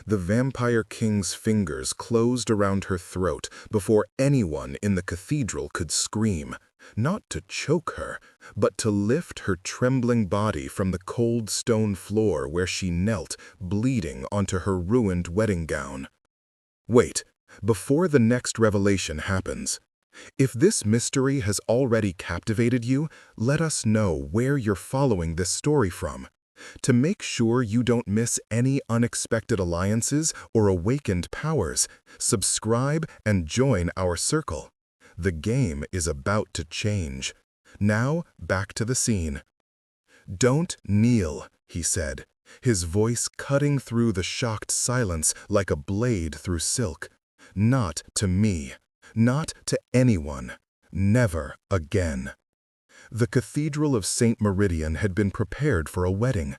The vampire king's fingers closed around her throat before anyone in the cathedral could scream, not to choke her, but to lift her trembling body from the cold stone floor where she knelt, bleeding onto her ruined wedding gown. Wait, before the next revelation happens. If this mystery has already captivated you, let us know where you're following this story from. To make sure you don't miss any unexpected alliances or awakened powers, subscribe and join our circle. The game is about to change. Now, back to the scene. "Don't kneel," he said, his voice cutting through the shocked silence like a blade through silk. "Not to me. Not to anyone. Never again." The Cathedral of St. Meridian had been prepared for a wedding.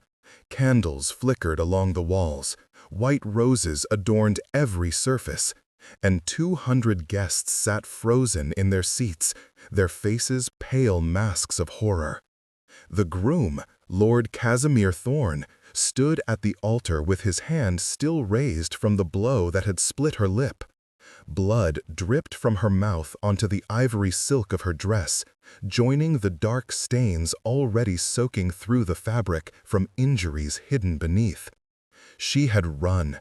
Candles flickered along the walls, white roses adorned every surface, and 200 guests sat frozen in their seats, their faces pale masks of horror. The groom, Lord Casimir Thorne, stood at the altar with his hand still raised from the blow that had split her lip. Blood dripped from her mouth onto the ivory silk of her dress, joining the dark stains already soaking through the fabric from injuries hidden beneath. She had run,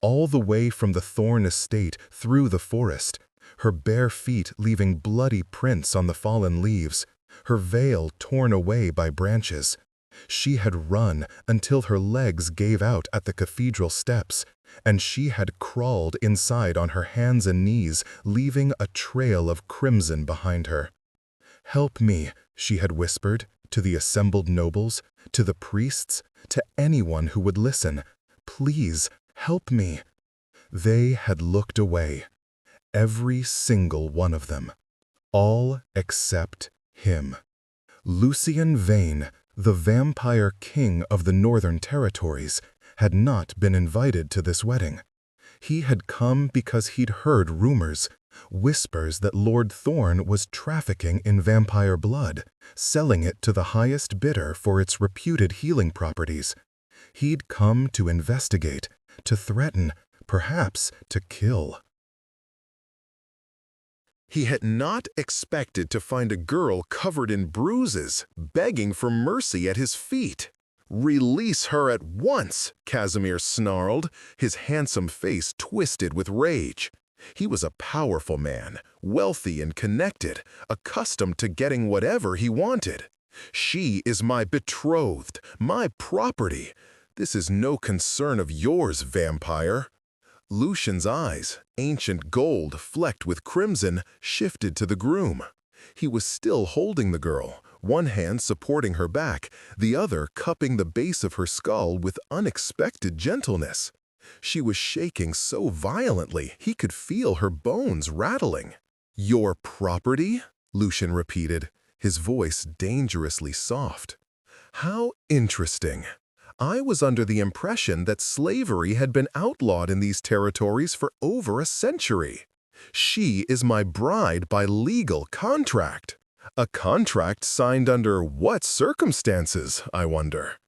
all the way from the Thorne estate through the forest, her bare feet leaving bloody prints on the fallen leaves, her veil torn away by branches. She had run until her legs gave out at the cathedral steps, and she had crawled inside on her hands and knees, leaving a trail of crimson behind her. "Help me," she had whispered, to the assembled nobles, to the priests, to anyone who would listen. "Please, help me." They had looked away, every single one of them, all except him. Lucien Vane, the vampire king of the Northern Territories, had not been invited to this wedding. He had come because he'd heard rumors, whispers that Lord Thorne was trafficking in vampire blood, selling it to the highest bidder for its reputed healing properties. He'd come to investigate, to threaten, perhaps to kill. He had not expected to find a girl covered in bruises, begging for mercy at his feet. "Release her at once," Casimir snarled, his handsome face twisted with rage. He was a powerful man, wealthy and connected, accustomed to getting whatever he wanted. "She is my betrothed, my property. This is no concern of yours, vampire." Lucian's eyes, ancient gold flecked with crimson, shifted to the groom. He was still holding the girl, one hand supporting her back, the other cupping the base of her skull with unexpected gentleness. She was shaking so violently he could feel her bones rattling. "Your property?" Lucian repeated, his voice dangerously soft. "How interesting. I was under the impression that slavery had been outlawed in these territories for over a century. She is my bride by legal contract. A contract signed under what circumstances, I wonder?"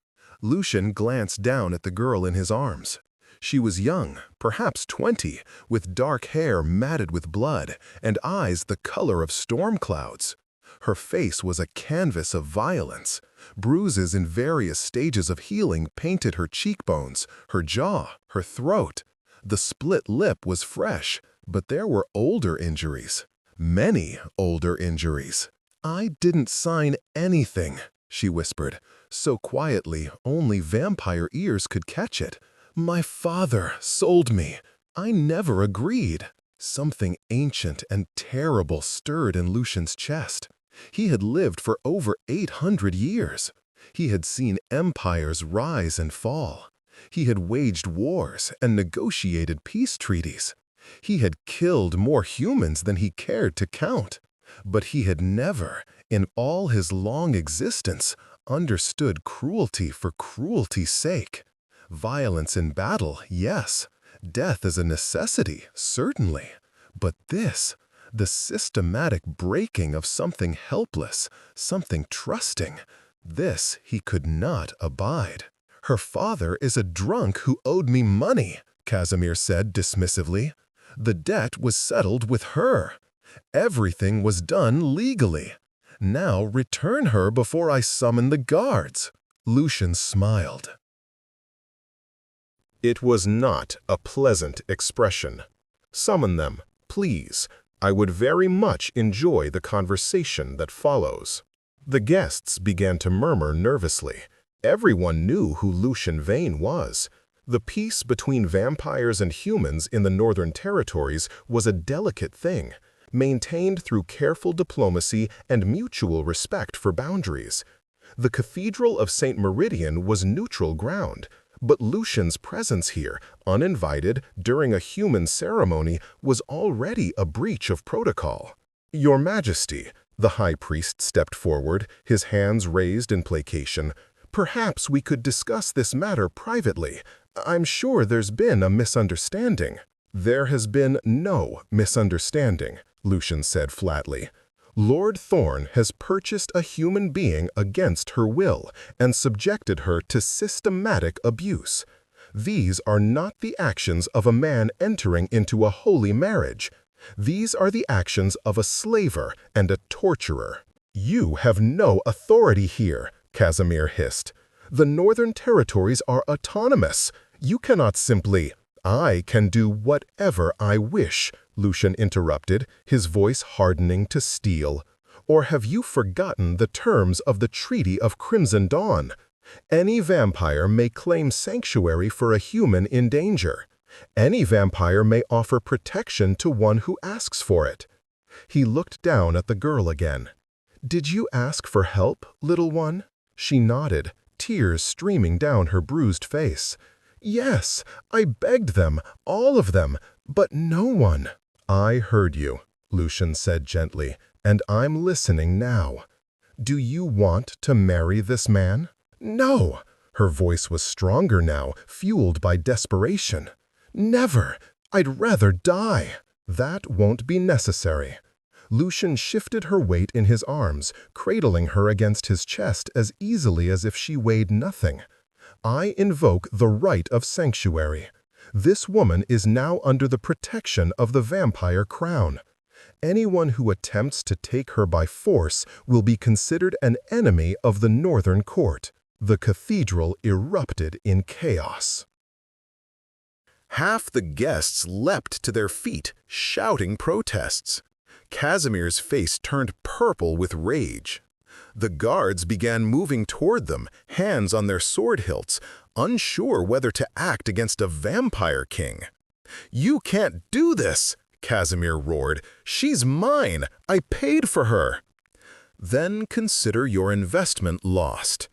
Lucian glanced down at the girl in his arms. She was young, perhaps 20, with dark hair matted with blood and eyes the color of storm clouds. Her face was a canvas of violence. Bruises in various stages of healing painted her cheekbones, her jaw, her throat. The split lip was fresh, but there were older injuries. Many older injuries. "I didn't sign anything," she whispered, so quietly only vampire ears could catch it. "My father sold me. I never agreed." Something ancient and terrible stirred in Lucian's chest. He had lived for over 800 years. He had seen empires rise and fall. He had waged wars and negotiated peace treaties. He had killed more humans than he cared to count. But he had never, in all his long existence, understood cruelty for cruelty's sake. Violence in battle, yes. Death as a necessity, certainly. But this, the systematic breaking of something helpless, something trusting, this he could not abide. "Her father is a drunk who owed me money," Casimir said dismissively. The debt was settled with her. Everything was done legally. Now return her before I summon the guards. Lucian smiled. It was not a pleasant expression. Summon them, please. I would very much enjoy the conversation that follows. The guests began to murmur nervously. Everyone knew who Lucian Vane was. The peace between vampires and humans in the Northern Territories was a delicate thing, maintained through careful diplomacy and mutual respect for boundaries. The Cathedral of St. Meridian was neutral ground, but Lucian's presence here, uninvited, during a human ceremony, was already a breach of protocol. Your Majesty, the High Priest stepped forward, his hands raised in placation. Perhaps we could discuss this matter privately. I'm sure there's been a misunderstanding. There has been no misunderstanding, Lucian said flatly. Lord Thorn has purchased a human being against her will and subjected her to systematic abuse. These are not the actions of a man entering into a holy marriage. These are the actions of a slaver and a torturer. You have no authority here, Casimir hissed. The Northern Territories are autonomous. You cannot simply— I can do whatever I wish, Lucian interrupted, his voice hardening to steel. Or have you forgotten the terms of the Treaty of Crimson Dawn? Any vampire may claim sanctuary for a human in danger. Any vampire may offer protection to one who asks for it. He looked down at the girl again. Did you ask for help, little one? She nodded, tears streaming down her bruised face. Yes, I begged them, all of them, but no one. I heard you, Lucian said gently, and I'm listening now. Do you want to marry this man? No. Her voice was stronger now, fueled by desperation. Never. I'd rather die. That won't be necessary. Lucian shifted her weight in his arms, cradling her against his chest as easily as if she weighed nothing. I invoke the right of sanctuary. This woman is now under the protection of the vampire crown. Anyone who attempts to take her by force will be considered an enemy of the Northern Court. The cathedral erupted in chaos. Half the guests leapt to their feet, shouting protests. Casimir's face turned purple with rage. The guards began moving toward them, hands on their sword hilts, unsure whether to act against a vampire king. "You can't do this!" Casimir roared. "She's mine! I paid for her!" "Then consider your investment lost."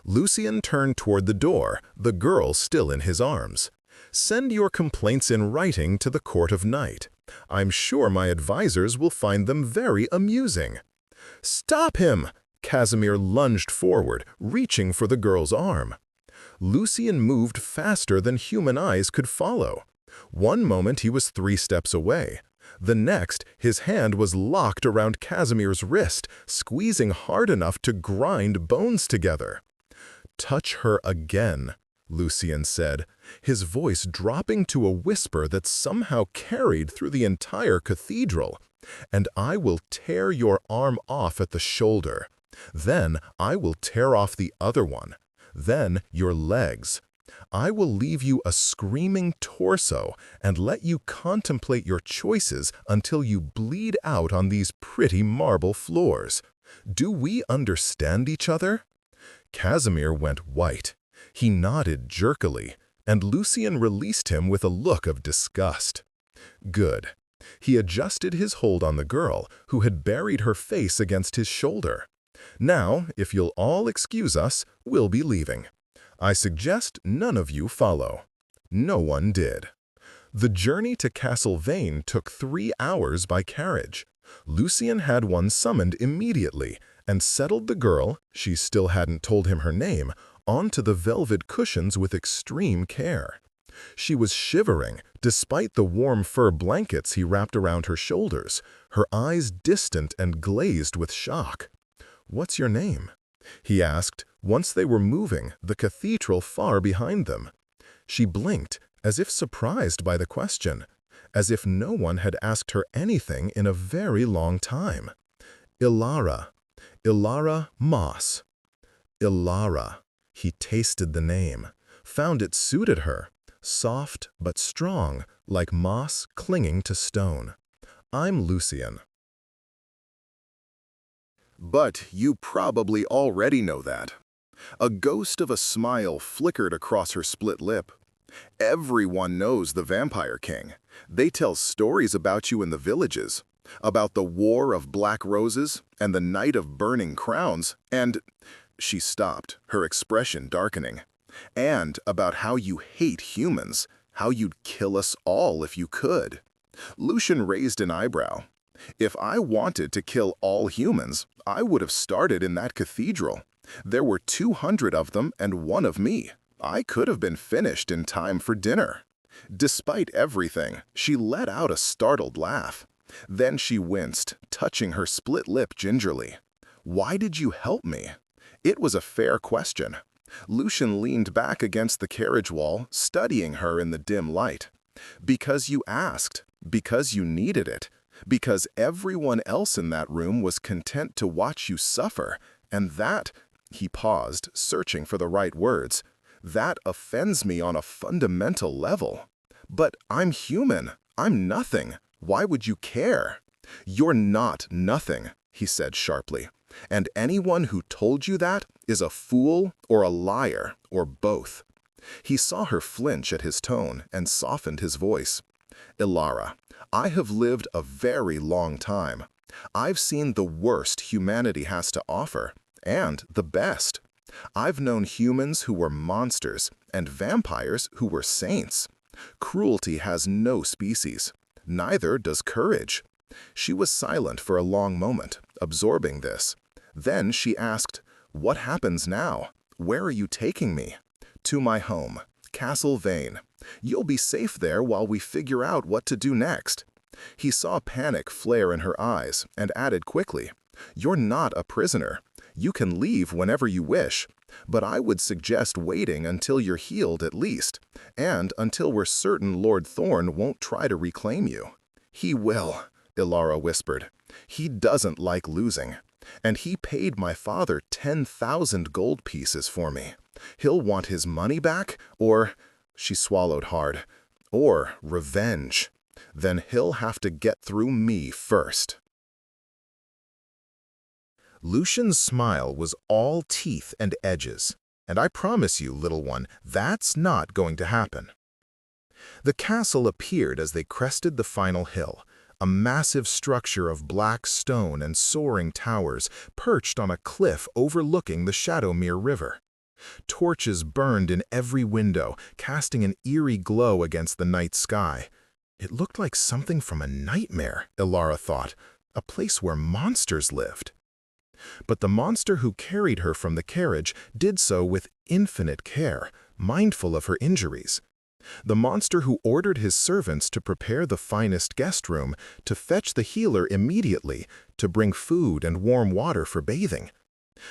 Lucian turned toward the door, the girl still in his arms. "Send your complaints in writing to the Court of Night. I'm sure my advisors will find them very amusing." "Stop him!" Casimir lunged forward, reaching for the girl's arm. Lucian moved faster than human eyes could follow. One moment he was 3 steps away. The next, his hand was locked around Casimir's wrist, squeezing hard enough to grind bones together. "Touch her again," Lucian said, his voice dropping to a whisper that somehow carried through the entire cathedral, "and I will tear your arm off at the shoulder. Then I will tear off the other one. Then your legs. I will leave you a screaming torso and let you contemplate your choices until you bleed out on these pretty marble floors. Do we understand each other?" Casimir went white. He nodded jerkily, and Lucian released him with a look of disgust. Good. He adjusted his hold on the girl, who had buried her face against his shoulder. "Now, if you'll all excuse us, we'll be leaving. I suggest none of you follow." No one did. The journey to Castle Vane took 3 hours by carriage. Lucian had one summoned immediately and settled the girl, she still hadn't told him her name, onto the velvet cushions with extreme care. She was shivering, despite the warm fur blankets he wrapped around her shoulders, her eyes distant and glazed with shock. "What's your name?" he asked, once they were moving, the cathedral far behind them. She blinked, as if surprised by the question, as if no one had asked her anything in a very long time. Ilara. Ilara Moss. Ilara. He tasted the name, found it suited her, soft but strong, like moss clinging to stone. I'm Lucian. But you probably already know that. A ghost of a smile flickered across her split lip. Everyone knows the Vampire King. They tell stories about you in the villages, about the War of Black Roses and the Night of Burning Crowns, and... She stopped, her expression darkening. And about how you hate humans, how you'd kill us all if you could. Lucian raised an eyebrow. If I wanted to kill all humans, I would have started in that cathedral. There were 200 of them and one of me. I could have been finished in time for dinner. Despite everything, she let out a startled laugh. Then she winced, touching her split lip gingerly. Why did you help me? It was a fair question. Lucian leaned back against the carriage wall, studying her in the dim light. Because you asked, because you needed it, because everyone else in that room was content to watch you suffer, and that, he paused, searching for the right words, that offends me on a fundamental level. But I'm human. I'm nothing. Why would you care? You're not nothing, he said sharply. And anyone who told you that is a fool or a liar or both. He saw her flinch at his tone and softened his voice. Ilara, I have lived a very long time. I've seen the worst humanity has to offer, and the best. I've known humans who were monsters and vampires who were saints. Cruelty has no species. Neither does courage. She was silent for a long moment, absorbing this. Then she asked, "What happens now? Where are you taking me?" "To my home, Castle Vane. You'll be safe there while we figure out what to do next." He saw panic flare in her eyes and added quickly, "You're not a prisoner. You can leave whenever you wish, but I would suggest waiting until you're healed at least, and until we're certain Lord Thorn won't try to reclaim you." "He will," Ilara whispered. "He doesn't like losing. And he paid my father 10,000 gold pieces for me. He'll want his money back, or," she swallowed hard, "or revenge. Then he'll have to get through me first." Lucian's smile was all teeth and edges, and I promise you, little one, that's not going to happen. The castle appeared as they crested the final hill, a massive structure of black stone and soaring towers perched on a cliff overlooking the Shadowmere River. Torches burned in every window, casting an eerie glow against the night sky. It looked like something from a nightmare, Ilara thought, a place where monsters lived. But the monster who carried her from the carriage did so with infinite care, mindful of her injuries. The monster who ordered his servants to prepare the finest guest room, to fetch the healer immediately, to bring food and warm water for bathing.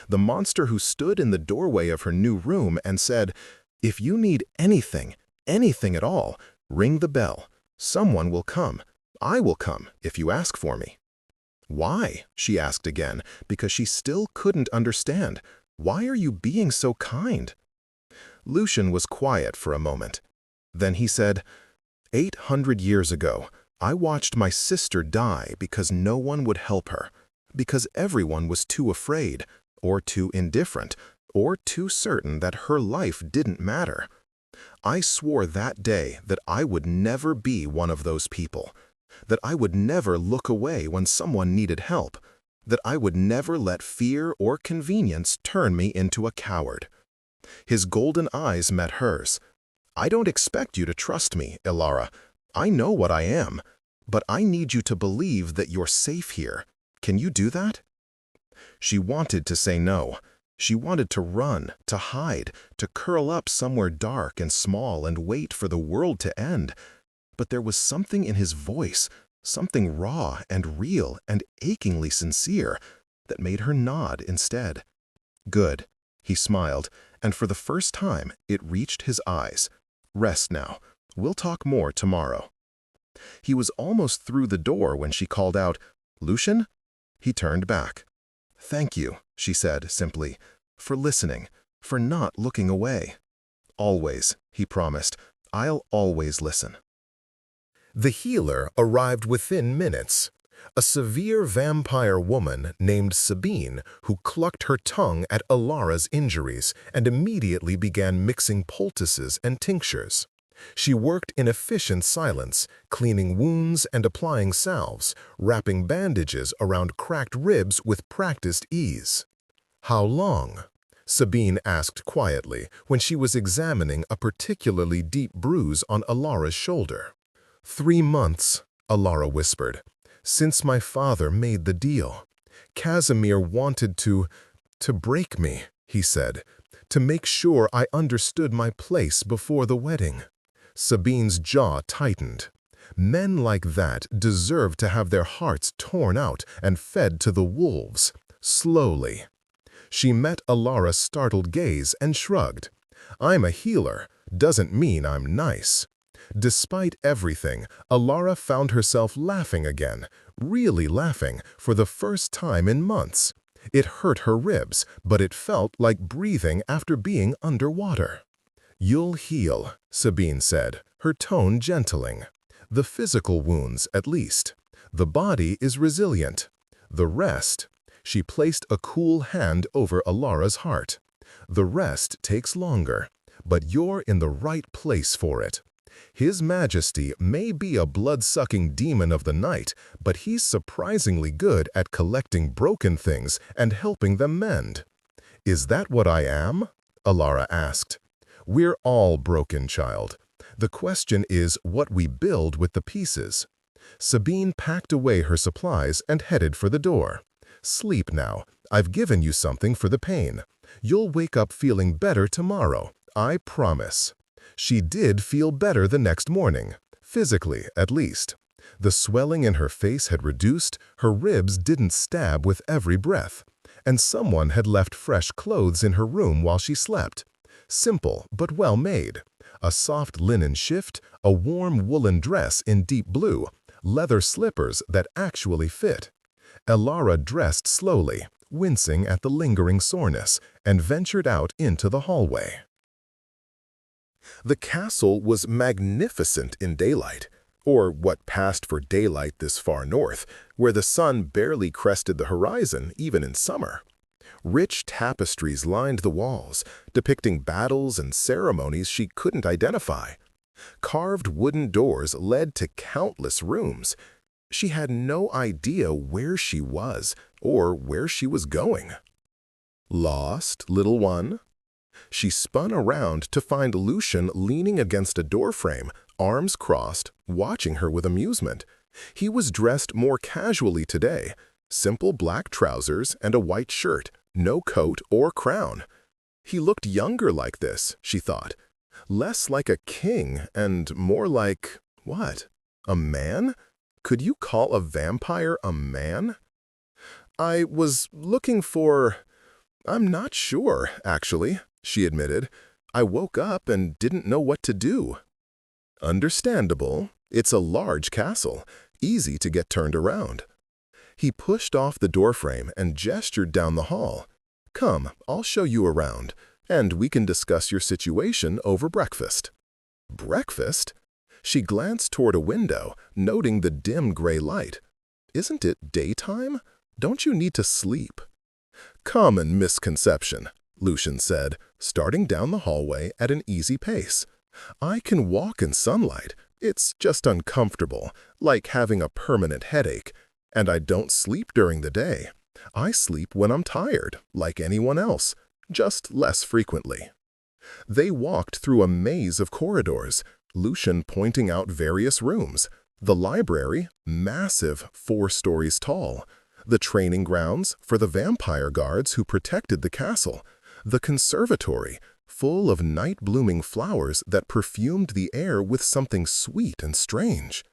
The monster who stood in the doorway of her new room and said, "If you need anything, anything at all, ring the bell. Someone will come. I will come if you ask for me." "Why?" she asked again, because she still couldn't understand. "Why are you being so kind?" Lucian was quiet for a moment. Then he said, 800 years ago, I watched my sister die because no one would help her, because everyone was too afraid, or too indifferent, or too certain that her life didn't matter. I swore that day that I would never be one of those people, that I would never look away when someone needed help, that I would never let fear or convenience turn me into a coward. His golden eyes met hers. "I don't expect you to trust me, Ilara. I know what I am, but I need you to believe that you're safe here. Can you do that?" She wanted to say no. She wanted to run, to hide, to curl up somewhere dark and small and wait for the world to end. But there was something in his voice, something raw and real and achingly sincere, that made her nod instead. "Good," he smiled, and for the first time it reached his eyes. "Rest now. We'll talk more tomorrow." He was almost through the door when she called out, "Lucian?" He turned back. "Thank you," she said simply, "for listening, for not looking away." "Always," he promised. "I'll always listen." The healer arrived within minutes. A severe vampire woman named Sabine who clucked her tongue at Alara's injuries and immediately began mixing poultices and tinctures. She worked in efficient silence, cleaning wounds and applying salves, wrapping bandages around cracked ribs with practiced ease. "How long?" Sabine asked quietly when she was examining a particularly deep bruise on Alara's shoulder. "3 months," Alara whispered, "since my father made the deal. Casimir wanted to break me," he said, "to make sure I understood my place before the wedding." Sabine's jaw tightened. Men like that deserved to have their hearts torn out and fed to the wolves, slowly. She met Alara's startled gaze and shrugged. "I'm a healer, doesn't mean I'm nice." Despite everything, Alara found herself laughing again, really laughing, for the first time in months. It hurt her ribs, but it felt like breathing after being underwater. "You'll heal," Sabine said, her tone gentling. "The physical wounds, at least. The body is resilient. The rest—" She placed a cool hand over Alara's heart. "The rest takes longer, but you're in the right place for it. His Majesty may be a blood-sucking demon of the night, but he's surprisingly good at collecting broken things and helping them mend." "Is that what I am?" Alara asked. "We're all broken, child. The question is what we build with the pieces." Sabine packed away her supplies and headed for the door. "Sleep now. I've given you something for the pain. You'll wake up feeling better tomorrow, I promise." She did feel better the next morning, physically at least. The swelling in her face had reduced, her ribs didn't stab with every breath, and someone had left fresh clothes in her room while she slept. Simple but well made. A soft linen shift, a warm woolen dress in deep blue, leather slippers that actually fit. Alara dressed slowly, wincing at the lingering soreness, and ventured out into the hallway. The castle was magnificent in daylight, or what passed for daylight this far north, where the sun barely crested the horizon even in summer. Rich tapestries lined the walls, depicting battles and ceremonies she couldn't identify. Carved wooden doors led to countless rooms. She had no idea where she was or where she was going. "Lost, little one?" She spun around to find Lucian leaning against a doorframe, arms crossed, watching her with amusement. He was dressed more casually today, simple black trousers and a white shirt, no coat or crown. He looked younger like this, she thought. Less like a king and more like, what? A man? Could you call a vampire a man? "I was looking for... I'm not sure, actually," she admitted. "I woke up and didn't know what to do." "Understandable. It's a large castle, easy to get turned around." He pushed off the doorframe and gestured down the hall. "Come, I'll show you around, and we can discuss your situation over breakfast." "Breakfast?" She glanced toward a window, noting the dim gray light. "Isn't it daytime? Don't you need to sleep?" "Common misconception," Lucian said, starting down the hallway at an easy pace. "I can walk in sunlight. It's just uncomfortable, like having a permanent headache. And I don't sleep during the day. I sleep when I'm tired, like anyone else, just less frequently." They walked through a maze of corridors, Lucian pointing out various rooms. The library, massive, 4 stories tall. The training grounds for the vampire guards who protected the castle. The conservatory, full of night-blooming flowers that perfumed the air with something sweet and strange.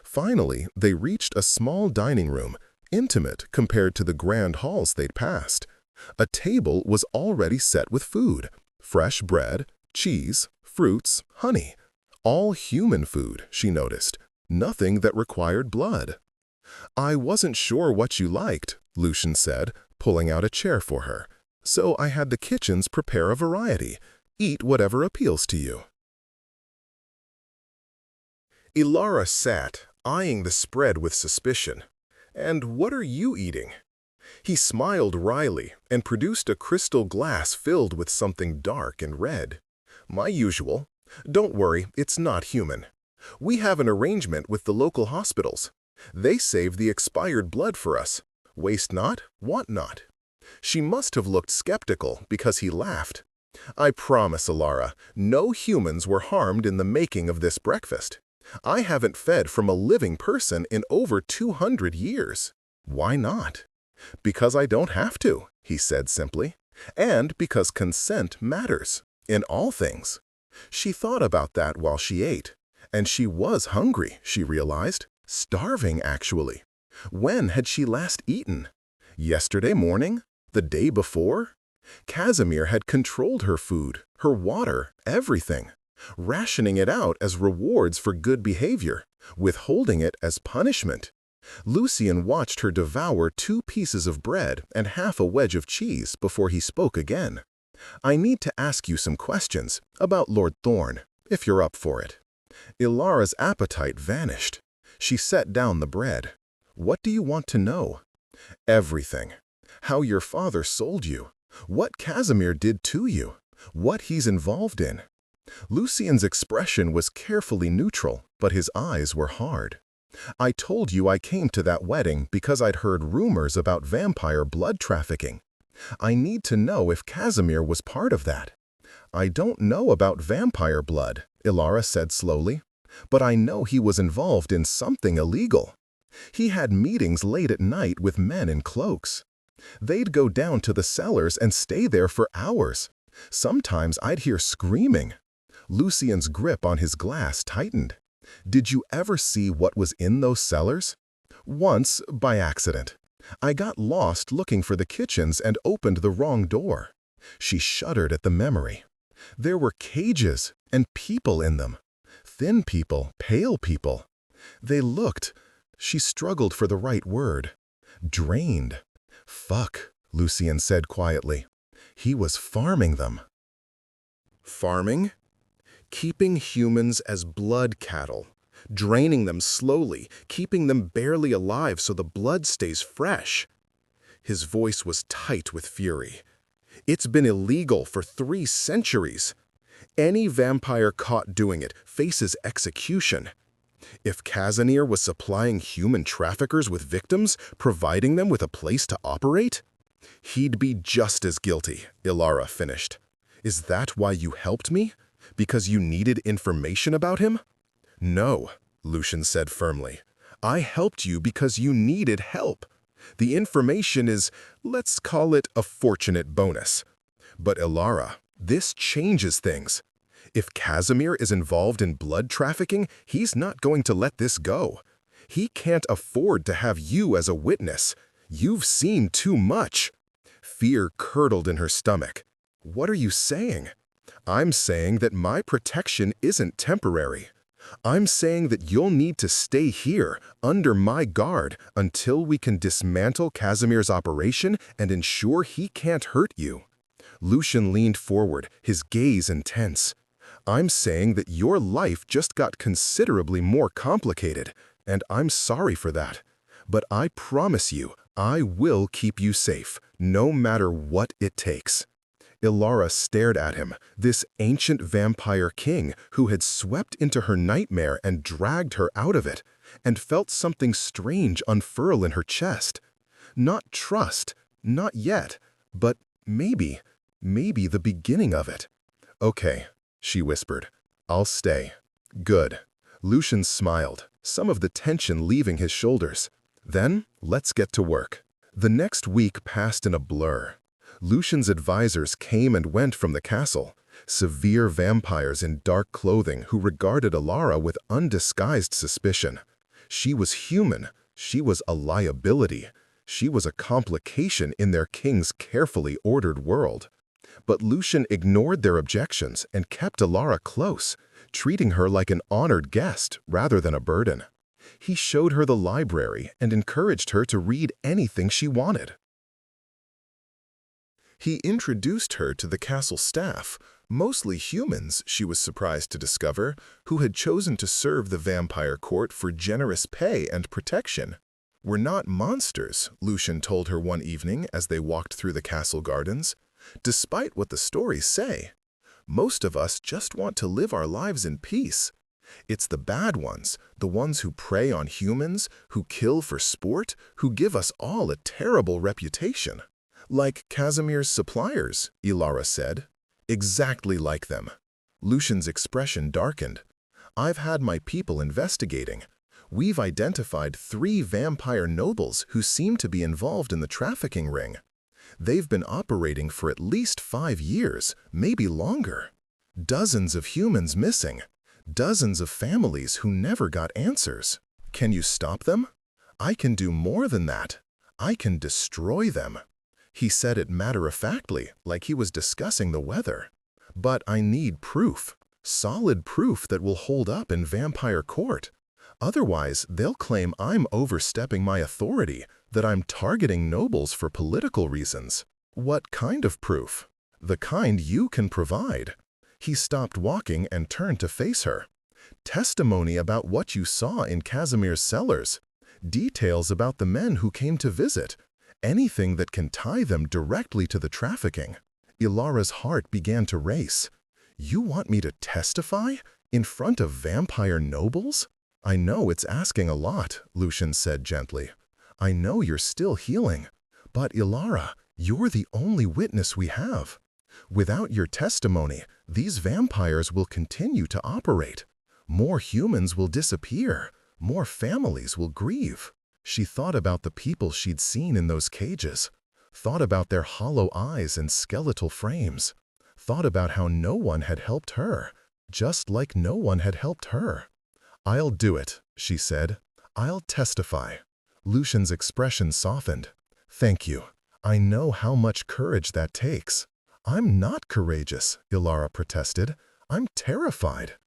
Finally, they reached a small dining room, intimate compared to the grand halls they'd passed. A table was already set with food, fresh bread, cheese, fruits, honey, All human food, she noticed. Nothing that required blood. I wasn't sure what you liked, Lucian said, pulling out a chair for her. So I had the kitchens prepare a variety. Eat whatever appeals to you. Ilara sat, eyeing the spread with suspicion. And what are you eating? He smiled wryly and produced a crystal glass filled with something dark and red. My usual. Don't worry, it's not human. We have an arrangement with the local hospitals. They save the expired blood for us. Waste not, want not. She must have looked skeptical because he laughed. I promise, Ilara, no humans were harmed in the making of this breakfast. I haven't fed from a living person in over 200 years. Why not? Because I don't have to, he said simply. And because consent matters, in all things. She thought about that while she ate. And she was hungry, she realized. Starving, actually. When had she last eaten? Yesterday morning? The day before? Casimir had controlled her food, her water, everything, rationing it out as rewards for good behavior, withholding it as punishment. Lucian watched her devour 2 pieces of bread and half a wedge of cheese before he spoke again. I need to ask you some questions about Lord Thorn, if you're up for it. Ilara's appetite vanished. She set down the bread. What do you want to know? Everything. How your father sold you. What Casimir did to you. What he's involved in. Lucian's expression was carefully neutral, but his eyes were hard. I told you I came to that wedding because I'd heard rumors about vampire blood trafficking. I need to know if Casimir was part of that. I don't know about vampire blood, Ilara said slowly, but I know he was involved in something illegal. He had meetings late at night with men in cloaks. They'd go down to the cellars and stay there for hours. Sometimes I'd hear screaming. Lucian's grip on his glass tightened. Did you ever see what was in those cellars? Once, by accident. I got lost looking for the kitchens and opened the wrong door. She shuddered at the memory. There were cages and people in them. Thin people, pale people. They looked, she struggled for the right word, drained. Fuck, Lucian said quietly. He was farming them. Farming? Keeping humans as blood cattle, draining them slowly, keeping them barely alive so the blood stays fresh. His voice was tight with fury. It's been illegal for 3 centuries. Any vampire caught doing it faces execution. If Casimir was supplying human traffickers with victims, providing them with a place to operate, he'd be just as guilty, Ilara finished. Is that why you helped me? Because you needed information about him? No, Lucian said firmly. I helped you because you needed help. The information is, let's call it a fortunate bonus. But Ilara, this changes things. If Casimir is involved in blood trafficking, he's not going to let this go. He can't afford to have you as a witness. You've seen too much. Fear curdled in her stomach. What are you saying? I'm saying that my protection isn't temporary. I'm saying that you'll need to stay here, under my guard, until we can dismantle Casimir's operation and ensure he can't hurt you. Lucian leaned forward, his gaze intense. I'm saying that your life just got considerably more complicated, and I'm sorry for that. But I promise you, I will keep you safe, no matter what it takes. Ilara stared at him, this ancient vampire king who had swept into her nightmare and dragged her out of it, and felt something strange unfurl in her chest. Not trust, not yet, but maybe the beginning of it. Okay, she whispered. I'll stay. Good. Lucian smiled, some of the tension leaving his shoulders. Then, let's get to work. The next week passed in a blur. Lucian's advisors came and went from the castle, severe vampires in dark clothing who regarded Ilara with undisguised suspicion. She was human. She was a liability. She was a complication in their king's carefully ordered world. But Lucian ignored their objections and kept Ilara close, treating her like an honored guest rather than a burden. He showed her the library and encouraged her to read anything she wanted. He introduced her to the castle staff, mostly humans, she was surprised to discover, who had chosen to serve the vampire court for generous pay and protection. "We're not monsters," Lucian told her one evening as they walked through the castle gardens. "Despite what the stories say, most of us just want to live our lives in peace. It's the bad ones, the ones who prey on humans, who kill for sport, who give us all a terrible reputation." "Like Casimir's suppliers," Ilara said. "Exactly like them." Lucian's expression darkened. "I've had my people investigating. We've identified 3 vampire nobles who seem to be involved in the trafficking ring. They've been operating for at least 5 years, maybe longer. Dozens of humans missing. Dozens of families who never got answers. Can you stop them? I can do more than that. I can destroy them." He said it matter-of-factly, like he was discussing the weather. "But I need proof. Solid proof that will hold up in vampire court. Otherwise, they'll claim I'm overstepping my authority, that I'm targeting nobles for political reasons." "What kind of proof?" "The kind you can provide." He stopped walking and turned to face her. "Testimony about what you saw in Casimir's cellars. Details about the men who came to visit. Anything that can tie them directly to the trafficking." Ilara's heart began to race. "You want me to testify? In front of vampire nobles?" "I know it's asking a lot," Lucian said gently. "I know you're still healing. But Ilara, you're the only witness we have. Without your testimony, these vampires will continue to operate. More humans will disappear. More families will grieve." She thought about the people she'd seen in those cages, thought about their hollow eyes and skeletal frames, thought about how no one had helped her, just like no one had helped her. "I'll do it," she said. "I'll testify." Lucian's expression softened. "Thank you. I know how much courage that takes." "I'm not courageous," Ilara protested. "I'm terrified."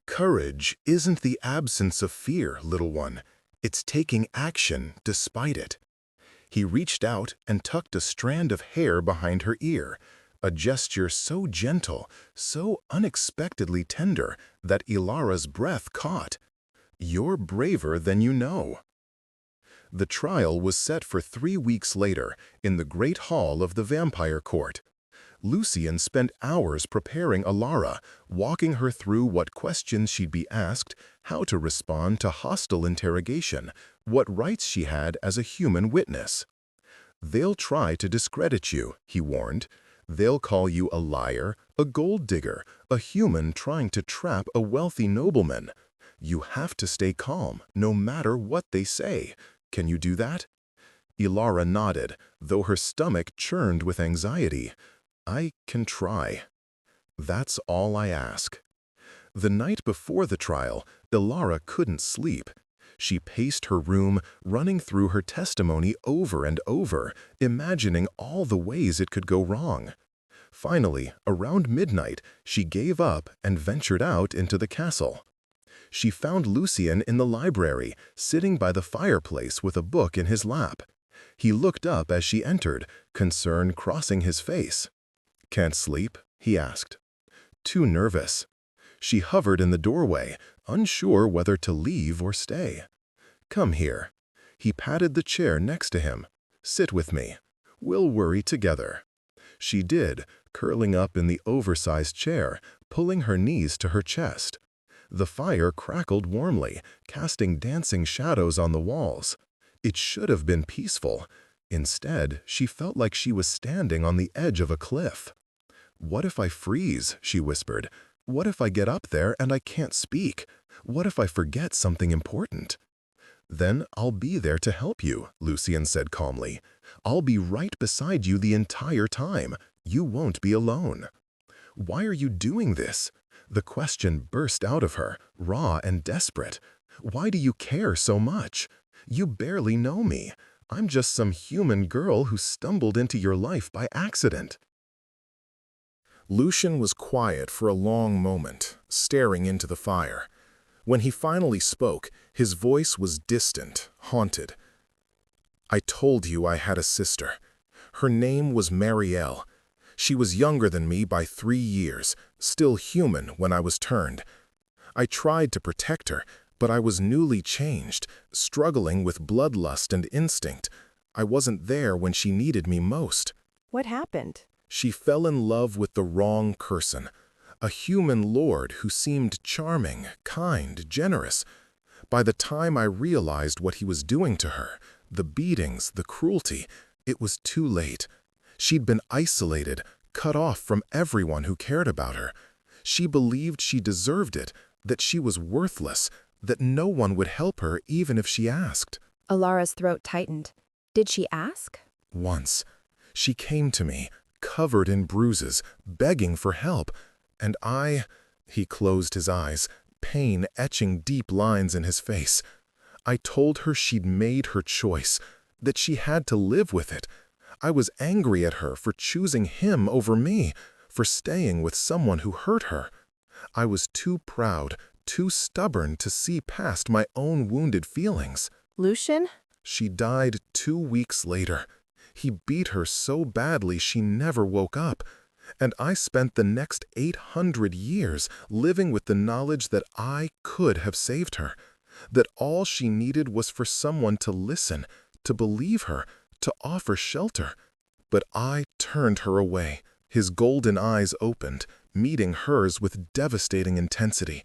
"Courage isn't the absence of fear, little one. It's taking action despite it." He reached out and tucked a strand of hair behind her ear, a gesture so gentle, so unexpectedly tender that Ilara's breath caught. "You're braver than you know." The trial was set for 3 weeks later in the great hall of the vampire court. Lucian spent hours preparing Ilara, walking her through what questions she'd be asked, how to respond to hostile interrogation, what rights she had as a human witness. "They'll try to discredit you," he warned. "They'll call you a liar, a gold digger, a human trying to trap a wealthy nobleman. You have to stay calm, no matter what they say. Can you do that?" Ilara nodded, though her stomach churned with anxiety. "I can try. That's all I ask." The night before the trial, Ilara couldn't sleep. She paced her room, running through her testimony over and over, imagining all the ways it could go wrong. Finally, around midnight, she gave up and ventured out into the castle. She found Lucian in the library, sitting by the fireplace with a book in his lap. He looked up as she entered, concern crossing his face. "Can't sleep?" he asked. "Too nervous." She hovered in the doorway, unsure whether to leave or stay. "Come here." He patted the chair next to him. "Sit with me. We'll worry together." She did, curling up in the oversized chair, pulling her knees to her chest. The fire crackled warmly, casting dancing shadows on the walls. It should have been peaceful. Instead, she felt like she was standing on the edge of a cliff. "What if I freeze?" she whispered. "What if I get up there and I can't speak? What if I forget something important?" "Then I'll be there to help you," Lucian said calmly. "I'll be right beside you the entire time. You won't be alone." "Why are you doing this?" The question burst out of her, raw and desperate. "Why do you care so much? You barely know me. I'm just some human girl who stumbled into your life by accident." Lucian was quiet for a long moment, staring into the fire. When he finally spoke, his voice was distant, haunted. "I told you I had a sister. Her name was Marielle. She was younger than me by 3 years, still human when I was turned. I tried to protect her, but I was newly changed, struggling with bloodlust and instinct. I wasn't there when she needed me most. What happened? She fell in love with the wrong person, a human lord who seemed charming, kind, generous. By the time I realized what he was doing to her, the beatings, the cruelty, it was too late. She'd been isolated, cut off from everyone who cared about her. She believed she deserved it, that she was worthless, that no one would help her even if she asked. Alara's throat tightened. Did she ask? Once, she came to me, covered in bruises, begging for help, and he closed his eyes, pain etching deep lines in his face. I told her she'd made her choice, that she had to live with it. I was angry at her for choosing him over me, for staying with someone who hurt her. I was too proud, too stubborn to see past my own wounded feelings. Lucian? She died 2 weeks later. He beat her so badly she never woke up. And I spent the next 800 years living with the knowledge that I could have saved her, that all she needed was for someone to listen, to believe her, to offer shelter. But I turned her away. His golden eyes opened, meeting hers with devastating intensity.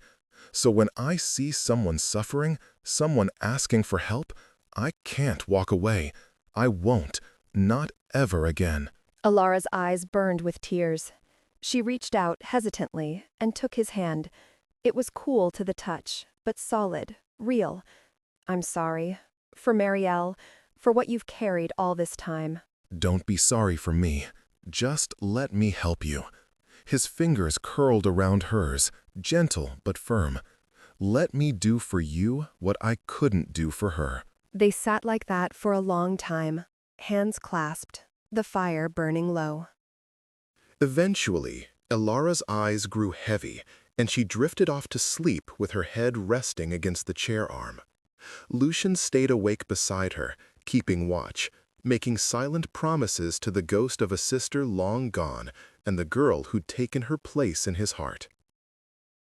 So when I see someone suffering, someone asking for help, I can't walk away. I won't, not ever again. Alara's eyes burned with tears. She reached out hesitantly and took his hand. It was cool to the touch, but solid, real. I'm sorry. For Marielle, for what you've carried all this time. Don't be sorry for me. Just let me help you. His fingers curled around hers, gentle but firm. Let me do for you what I couldn't do for her. They sat like that for a long time, hands clasped, the fire burning low. Eventually, Elara's eyes grew heavy, and she drifted off to sleep with her head resting against the chair arm. Lucian stayed awake beside her, keeping watch, making silent promises to the ghost of a sister long gone and the girl who'd taken her place in his heart.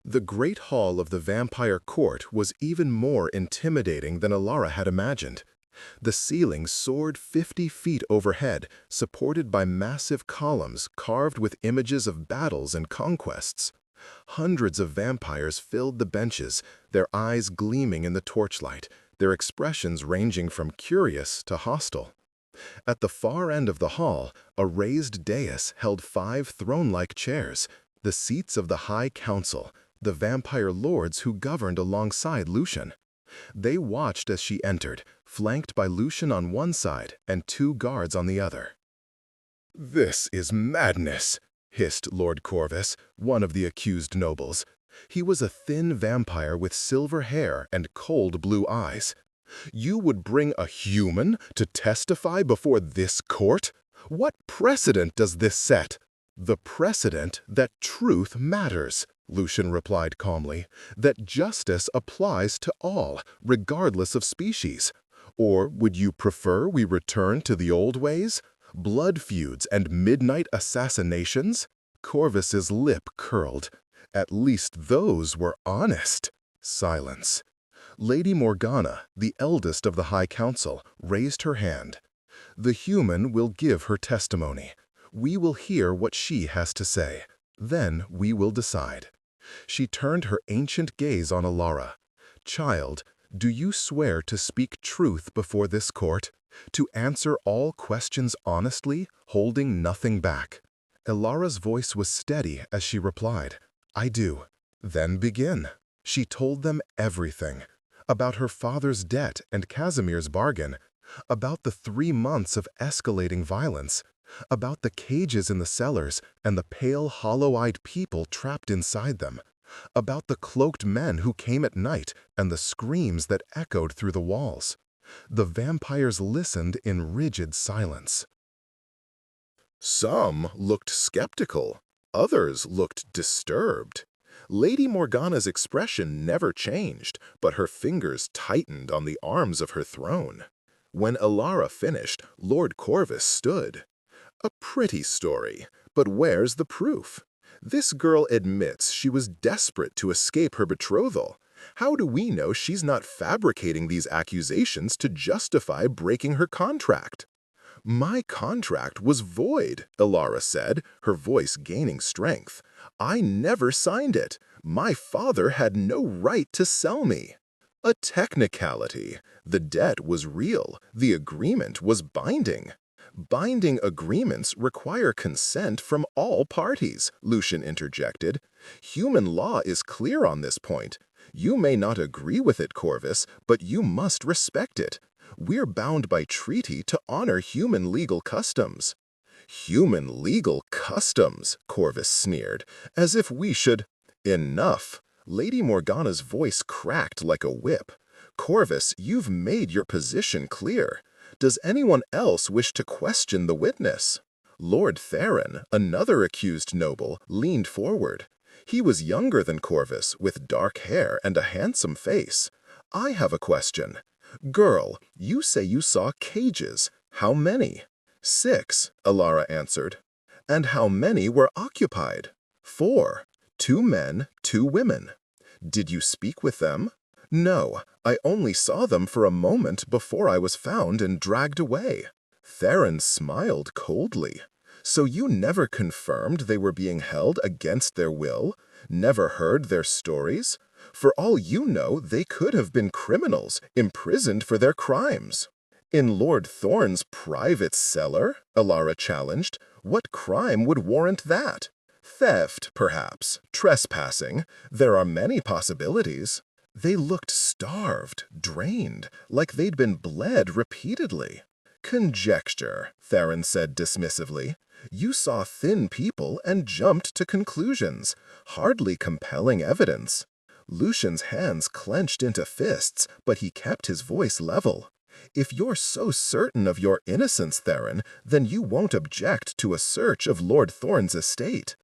The great hall of the vampire court was even more intimidating than Elara had imagined. The ceiling soared 50 feet overhead, supported by massive columns carved with images of battles and conquests. Hundreds of vampires filled the benches, their eyes gleaming in the torchlight, their expressions ranging from curious to hostile. At the far end of the hall, a raised dais held 5 throne-like chairs, the seats of the High Council, the vampire lords who governed alongside Lucian. They watched as she entered, flanked by Lucian on one side and 2 guards on the other. "This is madness," hissed Lord Corvus, one of the accused nobles. He was a thin vampire with silver hair and cold blue eyes. "You would bring a human to testify before this court? What precedent does this set?" "The precedent that truth matters," Lucian replied calmly, "that justice applies to all, regardless of species. Or would you prefer we return to the old ways? Blood feuds and midnight assassinations?" Corvus's lip curled. At least those were honest. Silence. Lady Morgana, the eldest of the High Council, raised her hand. "The human will give her testimony. We will hear what she has to say. Then we will decide." She turned her ancient gaze on Elara. "Child, do you swear to speak truth before this court? To answer all questions honestly, holding nothing back?" Elara's voice was steady as she replied, "I do." "Then begin." She told them everything. About her father's debt and Casimir's bargain. About the 3 months of escalating violence. About the cages in the cellars and the pale, hollow-eyed people trapped inside them. About the cloaked men who came at night and the screams that echoed through the walls. The vampires listened in rigid silence. Some looked skeptical. Others looked disturbed. Lady Morgana's expression never changed, but her fingers tightened on the arms of her throne. When Alara finished, Lord Corvus stood. A pretty story, but where's the proof? This girl admits she was desperate to escape her betrothal. How do we know she's not fabricating these accusations to justify breaking her contract? My contract was void, Alara said, her voice gaining strength. I never signed it. My father had no right to sell me. A technicality. The debt was real. The agreement was binding. Binding agreements require consent from all parties, Lucian interjected. Human law is clear on this point. You may not agree with it, Corvus, but you must respect it. We're bound by treaty to honor human legal customs. Human legal customs, Corvus sneered, as if we should— Enough. Lady Morgana's voice cracked like a whip. Corvus, you've made your position clear. Does anyone else wish to question the witness? Lord Theron, another accused noble, leaned forward. He was younger than Corvus, with dark hair and a handsome face. I have a question. Girl, you say you saw cages. How many? 6, Alara answered. And how many were occupied? 4. 2 men, 2 women. Did you speak with them? No, I only saw them for a moment before I was found and dragged away. Theron smiled coldly. So you never confirmed they were being held against their will? Never heard their stories? For all you know, they could have been criminals, imprisoned for their crimes. In Lord Thorne's private cellar? Alara challenged. What crime would warrant that? Theft, perhaps. Trespassing. There are many possibilities. They looked starved, drained, like they'd been bled repeatedly. Conjecture, Theron said dismissively. You saw thin people and jumped to conclusions. Hardly compelling evidence. Lucian's hands clenched into fists, but he kept his voice level. If you're so certain of your innocence, Theron, then you won't object to a search of Lord Thorne's estate.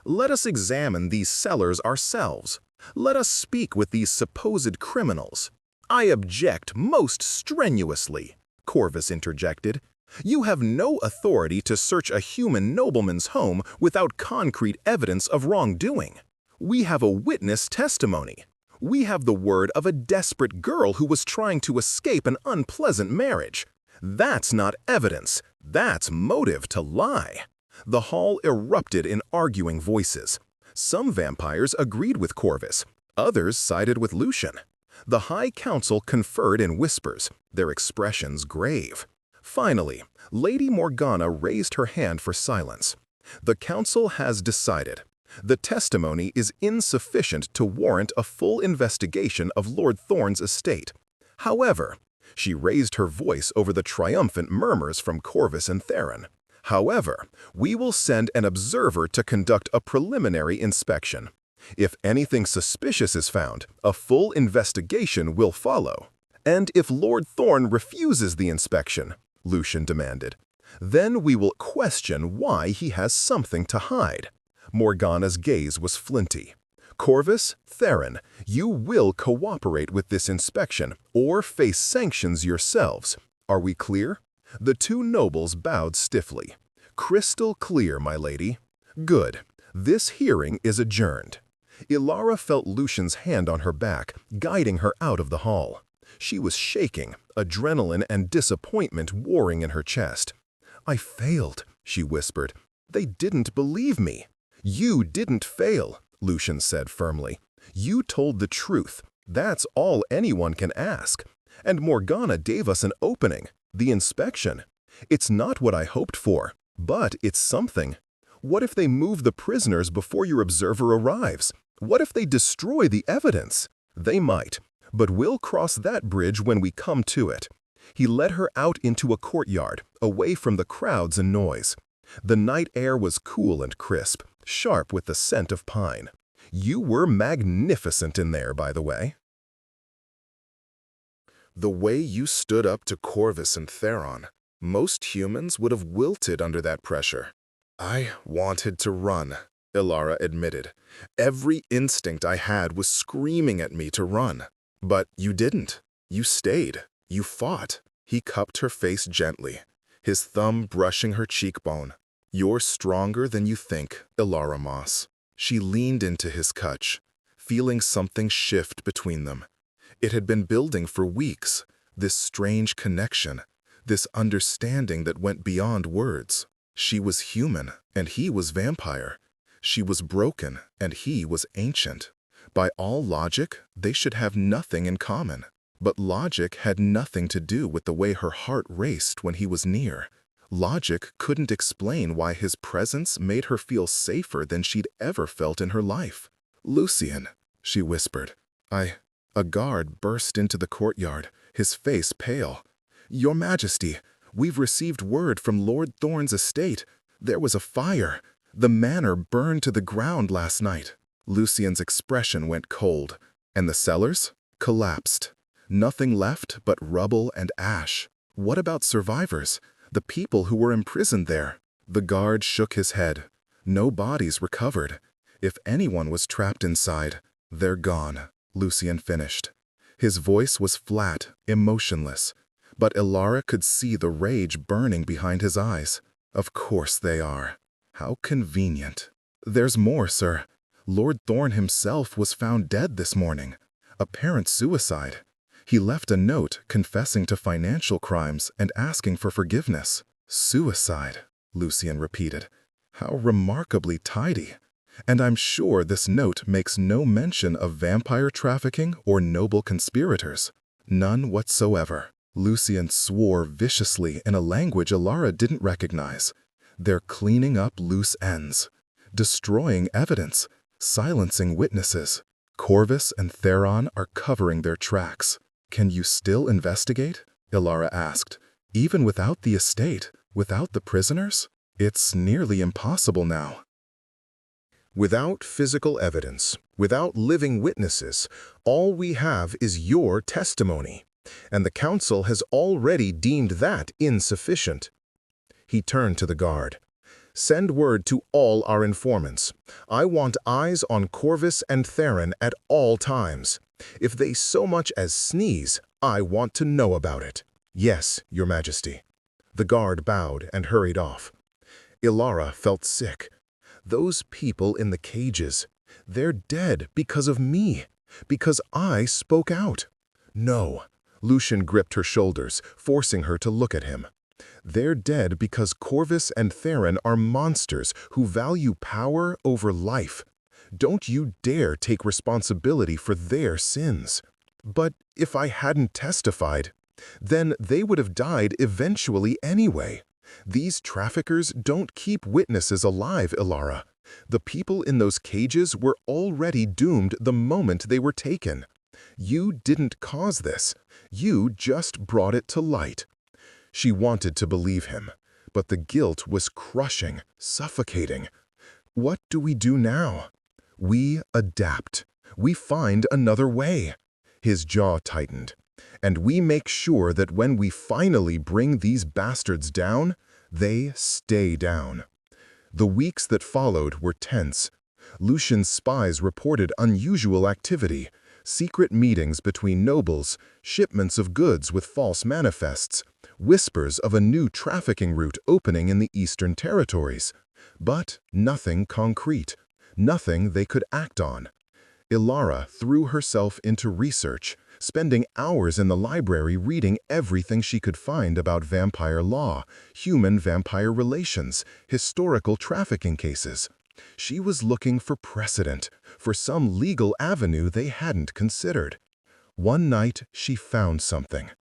Let us examine these cellars ourselves. Let us speak with these supposed criminals. I object most strenuously, Corvus interjected. You have no authority to search a human nobleman's home without concrete evidence of wrongdoing. We have a witness testimony. We have the word of a desperate girl who was trying to escape an unpleasant marriage. That's not evidence. That's motive to lie. The hall erupted in arguing voices. Some vampires agreed with Corvus. Others sided with Lucian. The High Council conferred in whispers, their expressions grave. Finally, Lady Morgana raised her hand for silence. The council has decided. The testimony is insufficient to warrant a full investigation of Lord Thorne's estate. However, she raised her voice over the triumphant murmurs from Corvus and Theron. However, we will send an observer to conduct a preliminary inspection. If anything suspicious is found, a full investigation will follow. And if Lord Thorne refuses the inspection, Lucian demanded, then we will question why he has something to hide. Morgana's gaze was flinty. Corvus, Theron, you will cooperate with this inspection or face sanctions yourselves. Are we clear? The 2 nobles bowed stiffly. Crystal clear, my lady. Good. This hearing is adjourned. Ilara felt Lucian's hand on her back, guiding her out of the hall. She was shaking, adrenaline and disappointment warring in her chest. I failed, she whispered. They didn't believe me. You didn't fail, Lucian said firmly. You told the truth. That's all anyone can ask. And Morgana gave us an opening, the inspection. It's not what I hoped for, but it's something. What if they move the prisoners before your observer arrives? What if they destroy the evidence? They might, but we'll cross that bridge when we come to it. He led her out into a courtyard, away from the crowds and noise. The night air was cool and crisp, sharp with the scent of pine. You were magnificent in there, by the way. The way you stood up to Corvus and Theron, most humans would have wilted under that pressure. I wanted to run, Ilara admitted. Every instinct I had was screaming at me to run. But you didn't. You stayed. You fought. He cupped her face gently, his thumb brushing her cheekbone. You're stronger than you think, Ilara Moss. She leaned into his clutch, feeling something shift between them. It had been building for weeks, this strange connection, this understanding that went beyond words. She was human, and he was vampire. She was broken, and he was ancient. By all logic, they should have nothing in common. But logic had nothing to do with the way her heart raced when he was near. Logic couldn't explain why his presence made her feel safer than she'd ever felt in her life. "Lucien," she whispered. A guard burst into the courtyard, his face pale. "Your Majesty, we've received word from Lord Thorne's estate. There was a fire. The manor burned to the ground last night." Lucien's expression went cold, and the cellars collapsed. Nothing left but rubble and ash. What about survivors? The people who were imprisoned there? The guard shook his head. No bodies recovered. If anyone was trapped inside, they're gone, Lucien finished. His voice was flat, emotionless, but Ilara could see the rage burning behind his eyes. Of course they are. How convenient. There's more, sir. Lord Thorne himself was found dead this morning. Apparent suicide. He left a note confessing to financial crimes and asking for forgiveness. Suicide, Lucien repeated. How remarkably tidy. And I'm sure this note makes no mention of vampire trafficking or noble conspirators. None whatsoever. Lucien swore viciously in a language Ilara didn't recognize. They're cleaning up loose ends, destroying evidence, silencing witnesses. Corvus and Theron are covering their tracks. Can you still investigate? Ilara asked. Even without the estate, without the prisoners? It's nearly impossible now. Without physical evidence, without living witnesses, all we have is your testimony, and the council has already deemed that insufficient. He turned to the guard. Send word to all our informants. I want eyes on Corvus and Theron at all times. If they so much as sneeze, I want to know about it. Yes, Your Majesty. The guard bowed and hurried off. Ilara felt sick. Those people in the cages, they're dead because of me, because I spoke out. No. Lucien gripped her shoulders, forcing her to look at him. They're dead because Corvus and Theron are monsters who value power over life. Don't you dare take responsibility for their sins. But if I hadn't testified, then they would have died eventually anyway. These traffickers don't keep witnesses alive, Ilara. The people in those cages were already doomed the moment they were taken. You didn't cause this. You just brought it to light. She wanted to believe him, but the guilt was crushing, suffocating. What do we do now? We adapt. We find another way. His jaw tightened. And we make sure that when we finally bring these bastards down, they stay down. The weeks that followed were tense. Lucien's spies reported unusual activity, secret meetings between nobles, shipments of goods with false manifests, whispers of a new trafficking route opening in the Eastern Territories. But nothing concrete, nothing they could act on. Ilara threw herself into research, spending hours in the library reading everything she could find about vampire law, human-vampire relations, historical trafficking cases. She was looking for precedent, for some legal avenue they hadn't considered. One night, she found something.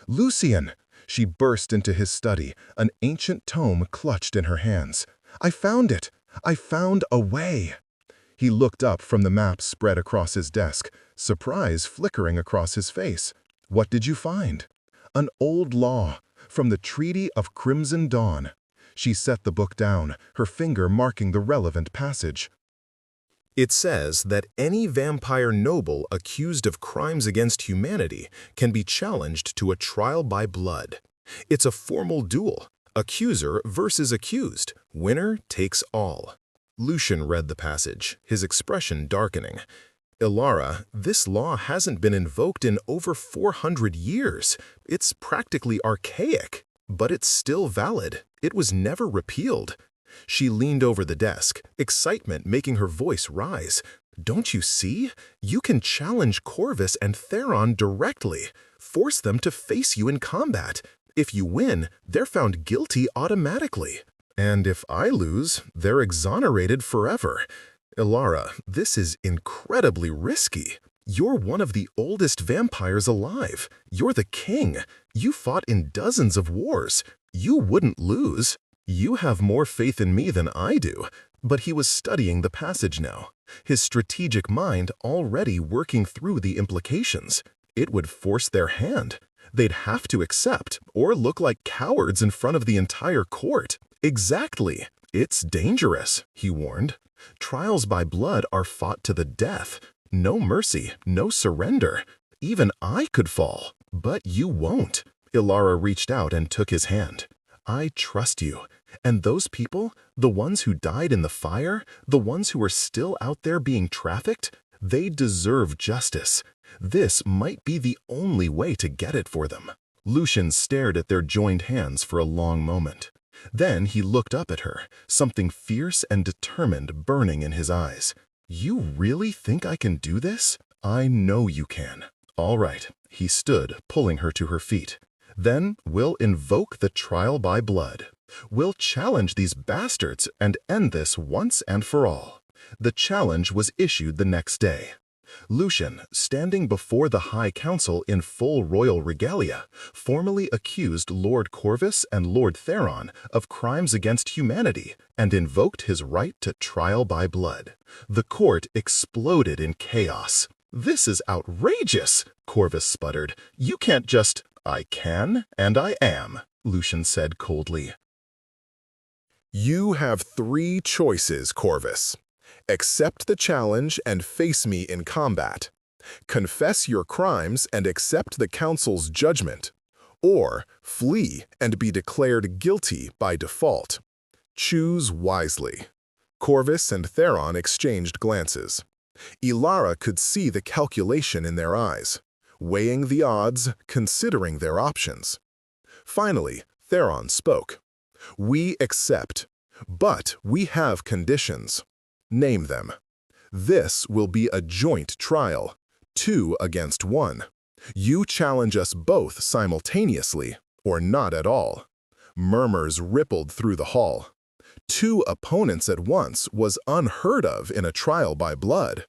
"Lucien!" She burst into his study, an ancient tome clutched in her hands. "I found it! I found a way!" He looked up from the map spread across his desk, surprise flickering across his face. "What did you find?" "An old law, from the Treaty of Crimson Dawn." She set the book down, her finger marking the relevant passage. It says that any vampire noble accused of crimes against humanity can be challenged to a trial by blood. It's a formal duel, Accuser versus accused. Winner takes all. Lucian read the passage, his expression darkening. Ilara, this law hasn't been invoked in over 400 years. It's practically archaic, but it's still valid. It was never repealed. She leaned over the desk, excitement making her voice rise. Don't you see? You can challenge Corvus and Theron directly. Force them to face you in combat. If you win, they're found guilty automatically. And if I lose, they're exonerated forever. Ilara, this is incredibly risky. You're one of the oldest vampires alive. You're the king. You fought in dozens of wars. You wouldn't lose. You have more faith in me than I do. But he was studying the passage now, his strategic mind already working through the implications. It would force their hand. They'd have to accept or look like cowards in front of the entire court. Exactly. It's dangerous, he warned. Trials by blood are fought to the death. No mercy, no surrender. Even I could fall, but you won't. Ilara reached out and took his hand. I trust you. And those people, the ones who died in the fire, the ones who are still out there being trafficked, they deserve justice. This might be the only way to get it for them. Lucian stared at their joined hands for a long moment. Then he looked up at her, something fierce and determined burning in his eyes. You really think I can do this? I know you can. All right. He stood, pulling her to her feet. Then we'll invoke the trial by blood. We'll challenge these bastards and end this once and for all. The challenge was issued the next day. Lucian, standing before the High Council in full royal regalia, formally accused Lord Corvus and Lord Theron of crimes against humanity and invoked his right to trial by blood. The court exploded in chaos. This is outrageous, Corvus sputtered. You can't just... I can, and I am, Lucian said coldly. You have 3 choices, Corvus. Accept the challenge and face me in combat. Confess your crimes and accept the council's judgment. Or flee and be declared guilty by default. Choose wisely. Corvus and Theron exchanged glances. Ilara could see the calculation in their eyes, weighing the odds, considering their options. Finally, Theron spoke. We accept, but we have conditions. Name them. This will be a joint trial, 2 against 1. You challenge us both simultaneously, or not at all. Murmurs rippled through the hall. 2 opponents at once was unheard of in a trial by blood.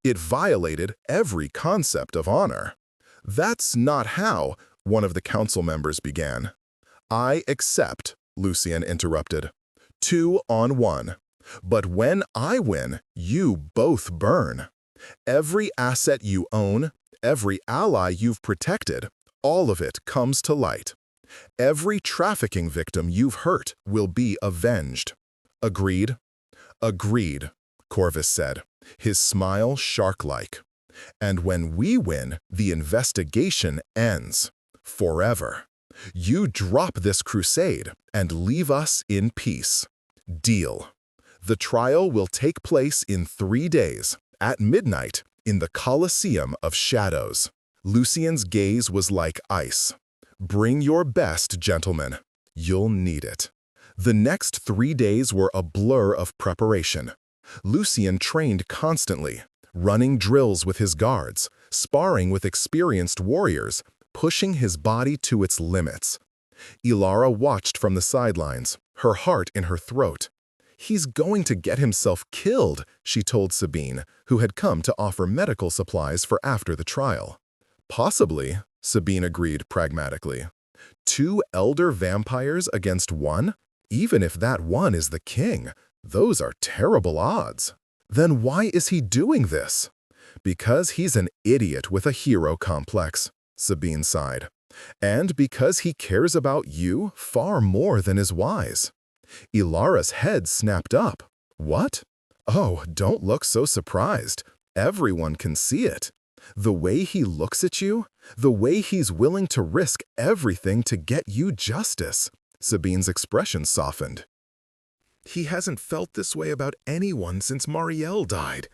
It violated every concept of honor. That's not how, one of the council members began. I accept, Lucian interrupted. 2 on 1. But when I win, you both burn. Every asset you own, every ally you've protected, all of it comes to light. Every trafficking victim you've hurt will be avenged. Agreed? Agreed, Corvus said, his smile shark-like. And when we win, the investigation ends. Forever. You drop this crusade and leave us in peace. Deal. The trial will take place in 3 days, at midnight, in the Colosseum of Shadows. Lucian's gaze was like ice. Bring your best, gentlemen. You'll need it. The next 3 days were a blur of preparation. Lucian trained constantly, running drills with his guards, sparring with experienced warriors, pushing his body to its limits. Ilara watched from the sidelines, her heart in her throat. He's going to get himself killed, she told Sabine, who had come to offer medical supplies for after the trial. Possibly, Sabine agreed pragmatically. 2 elder vampires against 1? Even if that one is the king, those are terrible odds. Then why is he doing this? Because he's an idiot with a hero complex, Sabine sighed. And because he cares about you far more than is wise. Ilara's head snapped up. What? Oh, don't look so surprised. Everyone can see it. The way he looks at you, the way he's willing to risk everything to get you justice. Sabine's expression softened. He hasn't felt this way about anyone since Marielle died.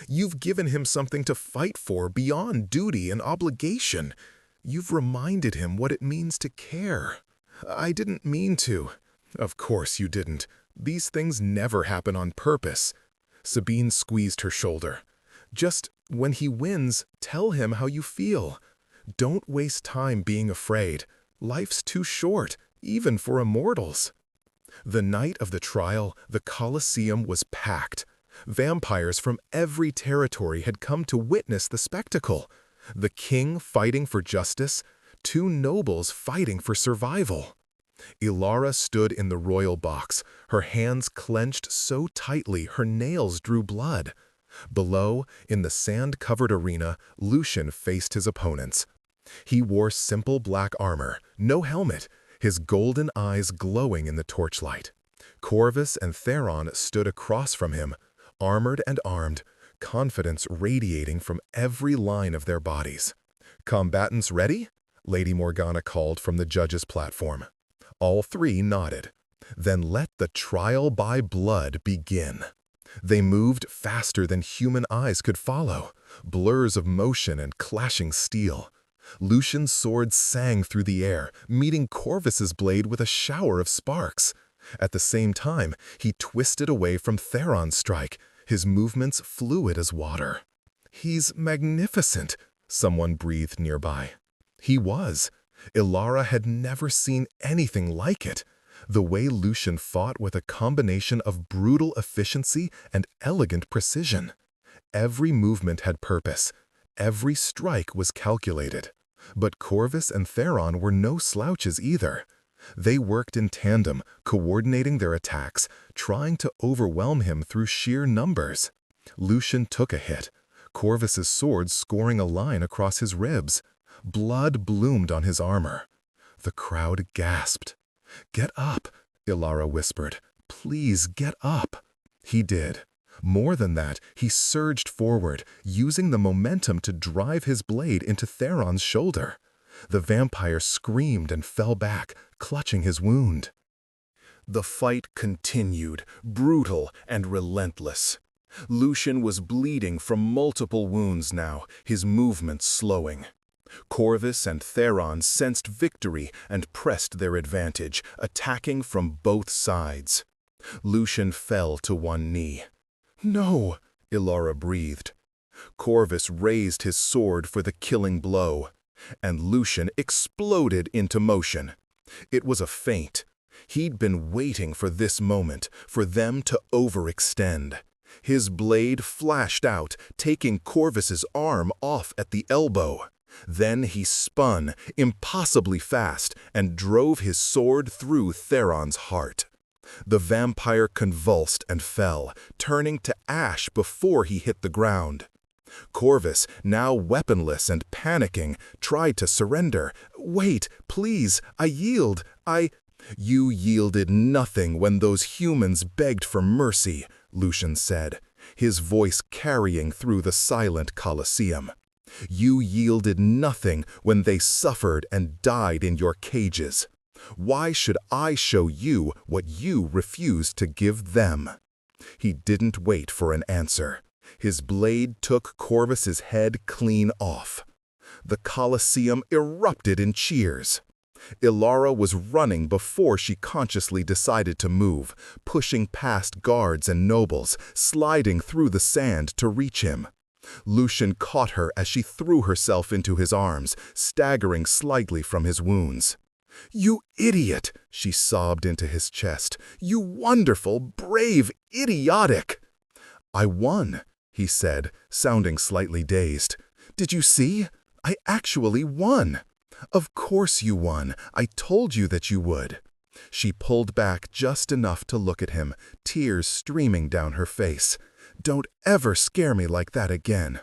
You've given him something to fight for beyond duty and obligation. You've reminded him what it means to care. I didn't mean to. Of course you didn't. These things never happen on purpose. Sabine squeezed her shoulder. Just when he wins, tell him how you feel. Don't waste time being afraid. Life's too short, even for immortals. The night of the trial, the Colosseum was packed. Vampires from every territory had come to witness the spectacle. The king fighting for justice, two nobles fighting for survival. Ilara stood in the royal box, her hands clenched so tightly her nails drew blood. Below, in the sand-covered arena, Lucian faced his opponents. He wore simple black armor, no helmet, his golden eyes glowing in the torchlight. Corvus and Theron stood across from him, armored and armed, confidence radiating from every line of their bodies. "Combatants ready?" Lady Morgana called from the judge's platform. All three nodded. Then let the trial by blood begin. They moved faster than human eyes could follow, blurs of motion and clashing steel. Lucian's sword sang through the air, meeting Corvus's blade with a shower of sparks. At the same time, he twisted away from Theron's strike, his movements fluid as water. "He's magnificent," someone breathed nearby. He was. Ilara had never seen anything like it. The way Lucian fought with a combination of brutal efficiency and elegant precision. Every movement had purpose. Every strike was calculated. But Corvus and Theron were no slouches either. They worked in tandem, coordinating their attacks, trying to overwhelm him through sheer numbers. Lucian took a hit, Corvus's sword scoring a line across his ribs. Blood bloomed on his armor. The crowd gasped. "Get up," Ilara whispered. "Please get up." He did. More than that, he surged forward, using the momentum to drive his blade into Theron's shoulder. The vampire screamed and fell back, clutching his wound. The fight continued, brutal and relentless. Lucian was bleeding from multiple wounds now, his movements slowing. Corvus and Theron sensed victory and pressed their advantage, attacking from both sides. Lucian fell to one knee. "No," Ilara breathed. Corvus raised his sword for the killing blow, and Lucian exploded into motion. It was a feint. He'd been waiting for this moment, for them to overextend. His blade flashed out, taking Corvus's arm off at the elbow. Then he spun, impossibly fast, and drove his sword through Theron's heart. The vampire convulsed and fell, turning to ash before he hit the ground. Corvus, now weaponless and panicking, tried to surrender. "Wait, please, I yield, "You yielded nothing when those humans begged for mercy," Lucian said, his voice carrying through the silent Colosseum. "You yielded nothing when they suffered and died in your cages. Why should I show you what you refused to give them?" He didn't wait for an answer. His blade took Corvus's head clean off. The Colosseum erupted in cheers. Ilara was running before she consciously decided to move, pushing past guards and nobles, sliding through the sand to reach him. Lucian caught her as she threw herself into his arms, staggering slightly from his wounds. "You idiot!" she sobbed into his chest. "You wonderful, brave, idiotic!" "I won," he said, sounding slightly dazed. "Did you see? I actually won!" "Of course you won. I told you that you would." She pulled back just enough to look at him, tears streaming down her face. "Don't ever scare me like that again."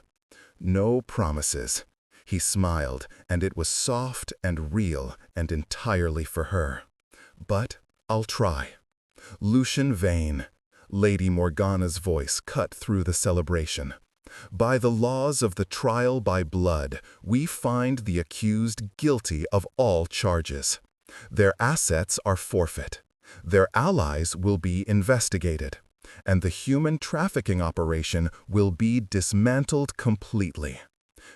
"No promises." He smiled, and it was soft and real and entirely for her. "But I'll try." Lucian Vane. Lady Morgana's voice cut through the celebration. "By the laws of the trial by blood, we find the accused guilty of all charges. Their assets are forfeit. Their allies will be investigated. And the human trafficking operation will be dismantled completely.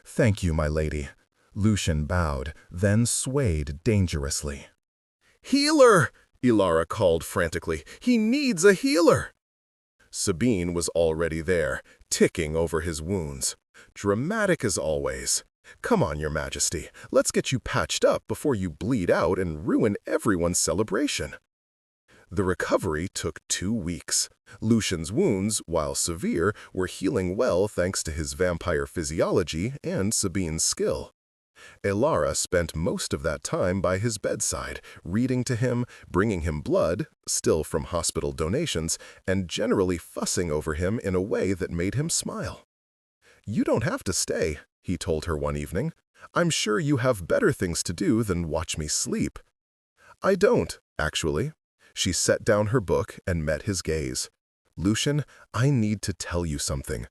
Thank you, my lady. Lucian bowed, then swayed dangerously. "Healer!" Ilara called frantically. "He needs a healer!" Sabine was already there, ticking over his wounds. Dramatic as always. "Come on, Your Majesty. Let's get you patched up before you bleed out and ruin everyone's celebration." The recovery took 2 weeks. Lucian's wounds, while severe, were healing well thanks to his vampire physiology and Sabine's skill. Ilara spent most of that time by his bedside, reading to him, bringing him blood, still from hospital donations, and generally fussing over him in a way that made him smile. "You don't have to stay," he told her one evening. "I'm sure you have better things to do than watch me sleep." "I don't, actually." She set down her book and met his gaze. "Lucian, I need to tell you something."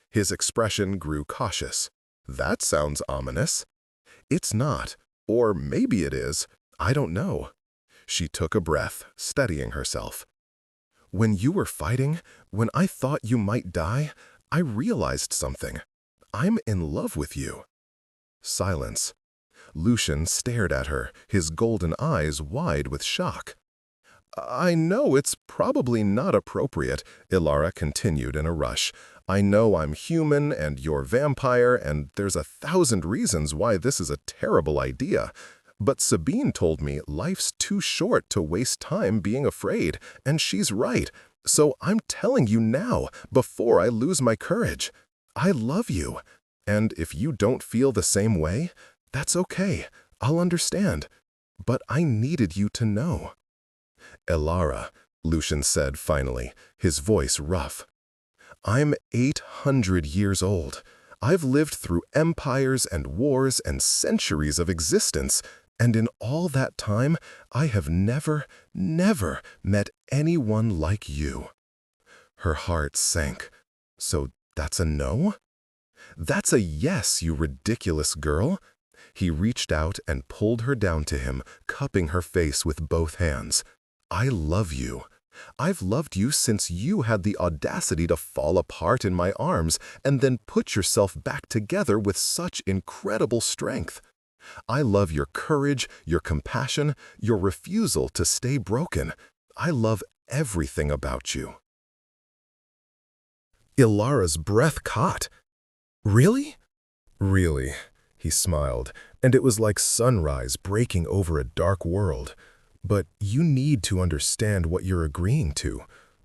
His expression grew cautious. "That sounds ominous." "It's not. Or maybe it is. I don't know." She took a breath, steadying herself. "When you were fighting, when I thought you might die, I realized something. I'm in love with you." Silence. Lucian stared at her, his golden eyes wide with shock. "I know it's probably not appropriate," Ilara continued in a rush. "I know I'm human and you're vampire, and there's 1,000 reasons why this is a terrible idea. But Sabine told me life's too short to waste time being afraid, and she's right. So I'm telling you now, before I lose my courage. I love you. And if you don't feel the same way, that's okay. I'll understand. But I needed you to know." "Ilara," Lucian said finally, his voice rough. "I'm 800 years old. I've lived through empires and wars and centuries of existence, and in all that time, I have never met anyone like you." Her heart sank. "So that's a no?" "That's a yes, you ridiculous girl." He reached out and pulled her down to him, cupping her face with both hands. "I love you. I've loved you since you had the audacity to fall apart in my arms and then put yourself back together with such incredible strength. I love your courage, your compassion, your refusal to stay broken. I love everything about you." Ilara's breath caught. "Really?" "Really," he smiled, and it was like sunrise breaking over a dark world. "But you need to understand what you're agreeing to.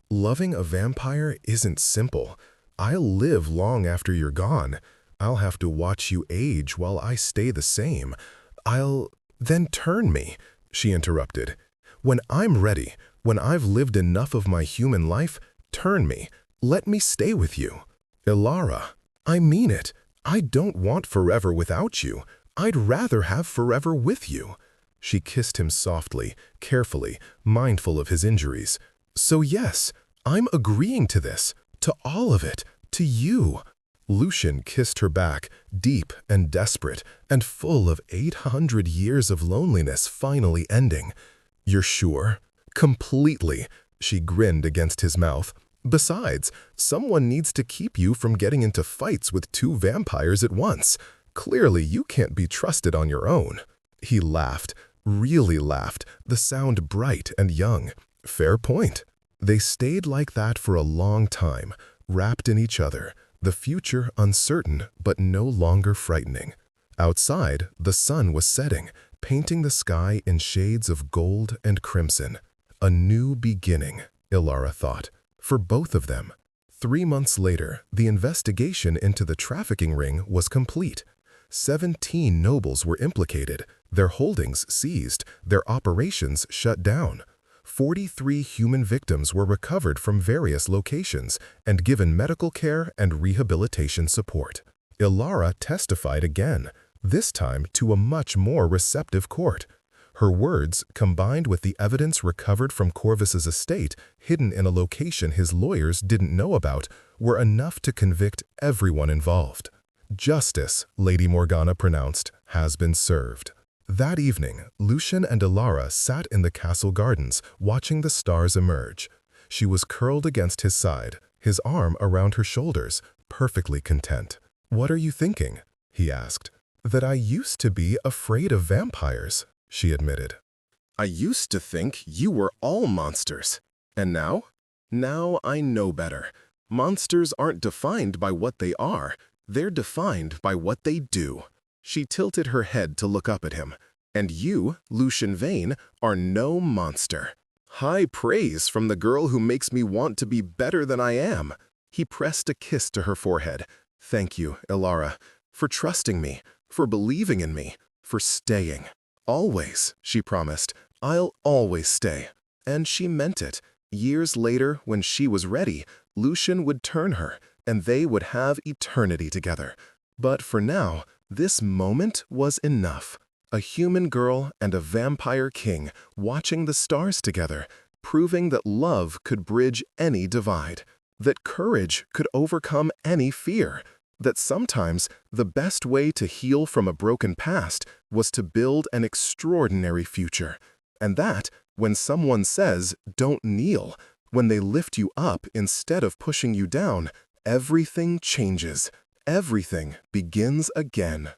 Loving a vampire isn't simple. I'll live long after you're gone. I'll have to watch you age while I stay the same. Then turn me," she interrupted. "When I'm ready, when I've lived enough of my human life, turn me. Let me stay with you." "Ilara, I mean it. I don't want forever without you. I'd rather have forever with you." She kissed him softly, carefully, mindful of his injuries. "So yes, I'm agreeing to this, to all of it, to you." Lucian kissed her back, deep and desperate, and full of 800 years of loneliness finally ending. "You're sure?" "Completely," she grinned against his mouth. "Besides, someone needs to keep you from getting into fights with 2 vampires at once. Clearly, you can't be trusted on your own." He laughed, really laughed, the sound bright and young. Fair point. They stayed like that for a long time, wrapped in each other, the future uncertain but no longer frightening. Outside, the sun was setting, painting the sky in shades of gold and crimson. A new beginning, Ilara thought, for both of them. 3 months later, the investigation into the trafficking ring was complete. 17 nobles were implicated, their holdings seized, their operations shut down. 43 human victims were recovered from various locations and given medical care and rehabilitation support. Ilara testified again, this time to a much more receptive court. Her words, combined with the evidence recovered from Corvus's estate, hidden in a location his lawyers didn't know about, were enough to convict everyone involved. "Justice," Lady Morgana pronounced, "has been served." That evening, Lucian and Ilara sat in the castle gardens, watching the stars emerge. She was curled against his side, his arm around her shoulders, perfectly content. "What are you thinking?" he asked. "That I used to be afraid of vampires," she admitted. "I used to think you were all monsters. And now? Now I know better. Monsters aren't defined by what they are. They're defined by what they do." She tilted her head to look up at him. "And you, Lucian Vane, are no monster." High praise from the girl who makes me want to be better than I am. He pressed a kiss to her forehead. "Thank you, Ilara, for trusting me, for believing in me, for staying." "Always," she promised. "I'll always stay." And she meant it. Years later, when she was ready, Lucian would turn her, and they would have eternity together. But for now, this moment was enough. A human girl and a vampire king watching the stars together, proving that love could bridge any divide, that courage could overcome any fear, that sometimes the best way to heal from a broken past was to build an extraordinary future. And that, when someone says, "Don't kneel," when they lift you up instead of pushing you down, everything changes. Everything begins again.